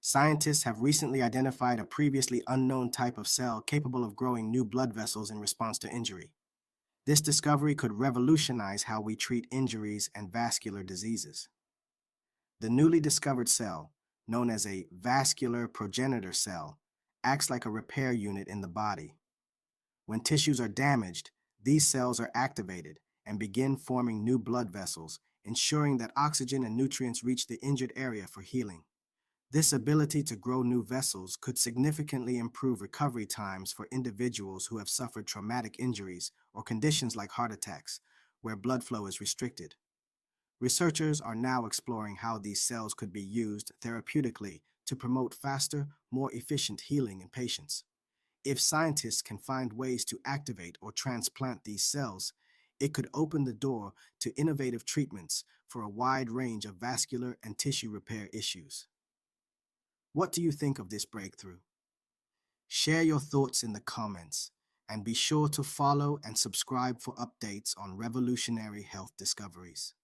Scientists have recently identified a previously unknown type of cell capable of growing new blood vessels in response to injury. This discovery could revolutionize how we treat injuries and vascular diseases. The newly discovered cell, known as a vascular progenitor cell, acts like a repair unit in the body. When tissues are damaged, these cells are activated and begin forming new blood vessels, ensuring that oxygen and nutrients reach the injured area for healing. This ability to grow new vessels could significantly improve recovery times for individuals who have suffered traumatic injuries or conditions like heart attacks, where blood flow is restricted. Researchers are now exploring how these cells could be used therapeutically to promote faster, more efficient healing in patients. If scientists can find ways to activate or transplant these cells, it could open the door to innovative treatments for a wide range of vascular and tissue repair issues. What do you think of this breakthrough? Share your thoughts in the comments, and be sure to follow and subscribe for updates on revolutionary health discoveries.